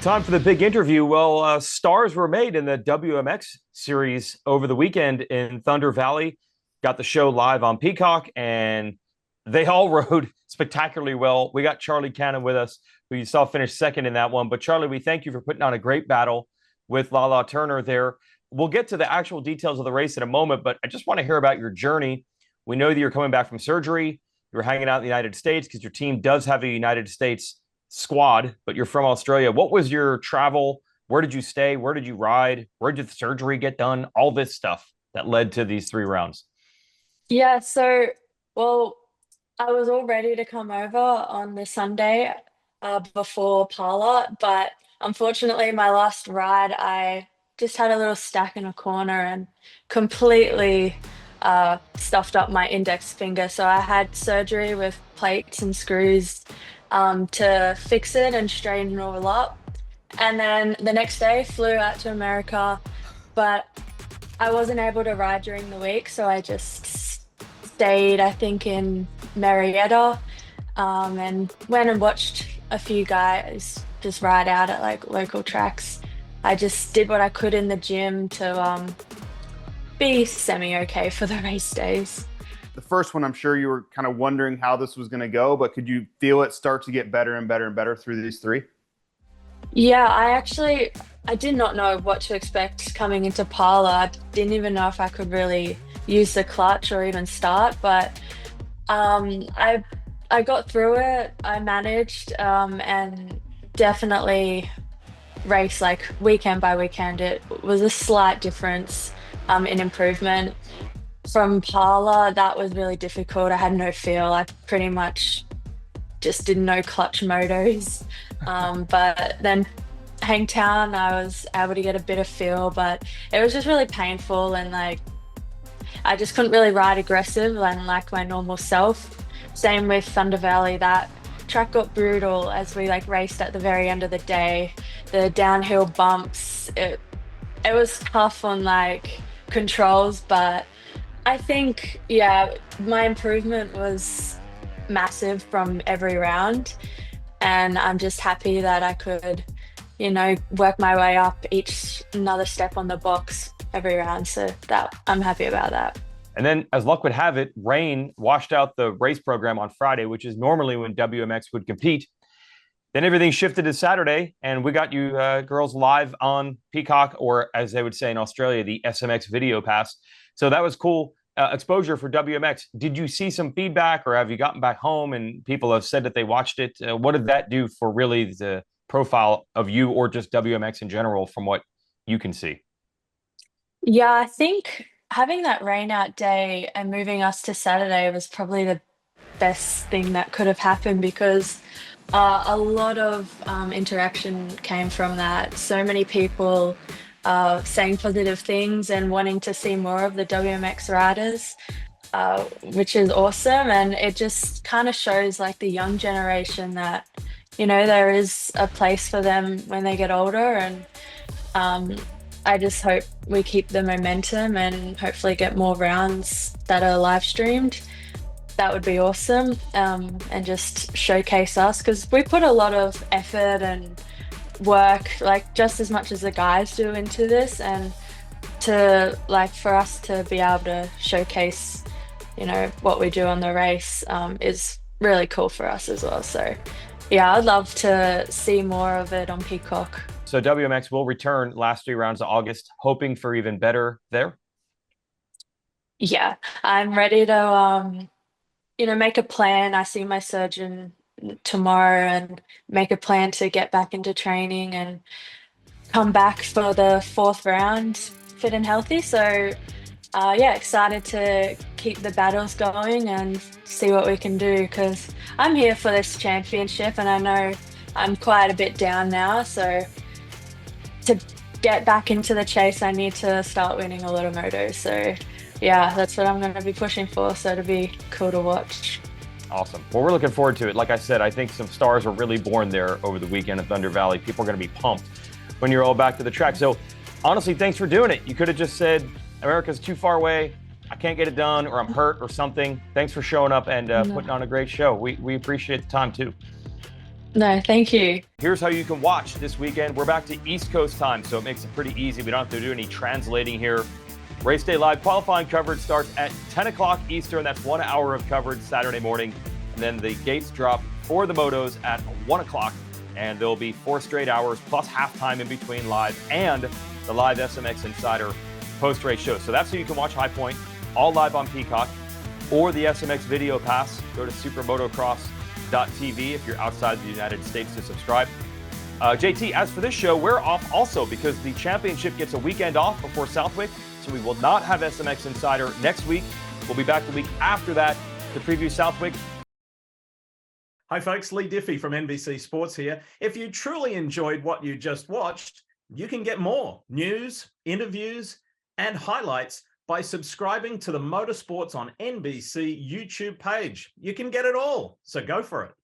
Time for the big interview. Well, stars were made in the WMX series over the weekend in Thunder Valley. Got the show live on Peacock, and they all rode spectacularly well. We got Charli Cannon with us, who you saw finish second in that one. But Charli, we thank you for putting on a great battle with Lala Turner there. We'll get to the actual details of the race in a moment, but I just want to hear about your journey. We know that you're coming back from surgery. You're hanging out in the United States because your team does have a United States squad, but you're from Australia. What was your travel? Where did you stay? Where did you ride? Where did the surgery get done? All this stuff that led to these three rounds. Yeah, so well, I was all ready to come over on the Sunday before Parla, but unfortunately, my last ride, I just had a little stack in a corner and completely stuffed up my index finger. So I had surgery with plates and screws to fix it and straighten it all up. And then the next day, flew out to America, but I wasn't able to ride during the week, so I just stayed, I think, in Marietta, and went and watched a few guys just ride out at like local tracks. I just did what I could in the gym to be semi-okay for the race days. The first one, I'm sure you were kind of wondering how this was going to go, but could you feel it start to get better and better and better through these three? Yeah, I did not know what to expect coming into Parla. I didn't even know if I could really use the clutch or even start, but I got through it. I managed, and definitely race like weekend by weekend. It was a slight difference in improvement. From Parla, that was really difficult. I had no feel. I pretty much just did no clutch motos. But then Hangtown, I was able to get a bit of feel, but it was just really painful, and like I just couldn't really ride aggressive and like my normal self. Same with Thunder Valley. That track got brutal as we like raced at the very end of the day. The downhill bumps, it was tough on like controls, but I think, yeah, my improvement was massive from every round. And I'm just happy that I could, work my way up each another step on the box every round. So that I'm happy about that. And then, as luck would have it, rain washed out the race program on Friday, which is normally when WMX would compete. Then everything shifted to Saturday, and we got you girls live on Peacock, or as they would say in Australia, the SMX Video Pass. So that was cool exposure for WMX. Did you see some feedback, or have you gotten back home and people have said that they watched it? What did that do for really the profile of you, or just WMX in general, from what you can see? Yeah, I think having that rain out day and moving us to Saturday was probably the best thing that could have happened because a lot of interaction came from that. So many people saying positive things and wanting to see more of the WMX riders, which is awesome. And it just kind of shows like the young generation that, there is a place for them when they get older. And I just hope we keep the momentum and hopefully get more rounds that are live streamed. That would be awesome, and just showcase us because we put a lot of effort and work, like just as much as the guys do into this, and to like for us to be able to showcase, what we do on the race is really cool for us as well. So yeah, I'd love to see more of it on Peacock. So WMX will return last three rounds of August, hoping for even better there. Yeah, I'm ready to make a plan. I see my surgeon tomorrow and make a plan to get back into training and come back for the fourth round fit and healthy. So yeah, excited to keep the battles going and see what we can do because I'm here for this championship and I know I'm quite a bit down now. So to get back into the chase, I need to start winning a lot of motos. So yeah, that's what I'm going to be pushing for. So it'll be cool to watch. Awesome. Well, we're looking forward to it. Like I said, I think some stars were really born there over the weekend at Thunder Valley. People are going to be pumped when you're all back to the track. So honestly, thanks for doing it. You could have just said, America's too far away. I can't get it done, or I'm hurt or something. Thanks for showing up and putting on a great show. We appreciate the time too. No, thank you. Here's how you can watch this weekend. We're back to East Coast time, so it makes it pretty easy. We don't have to do any translating here. Race day live qualifying coverage starts at 10 o'clock Eastern. That's 1 hour of coverage Saturday morning. And then the gates drop for the motos at 1 o'clock. And there'll be 4 straight hours plus halftime in between live and the live SMX Insider post-race show. So that's how you can watch High Point, all live on Peacock, or the SMX Video Pass. Go to supermotocross.tv if you're outside the United States to subscribe. JT, as for this show, we're off also because the championship gets a weekend off before Southwick. So we will not have SMX Insider next week. We'll be back the week after that to preview Southwick. Hi folks, Lee Diffie from NBC Sports here. If you truly enjoyed what you just watched, you can get more news, interviews, and highlights by subscribing to the Motorsports on NBC YouTube page. You can get it all, so go for it.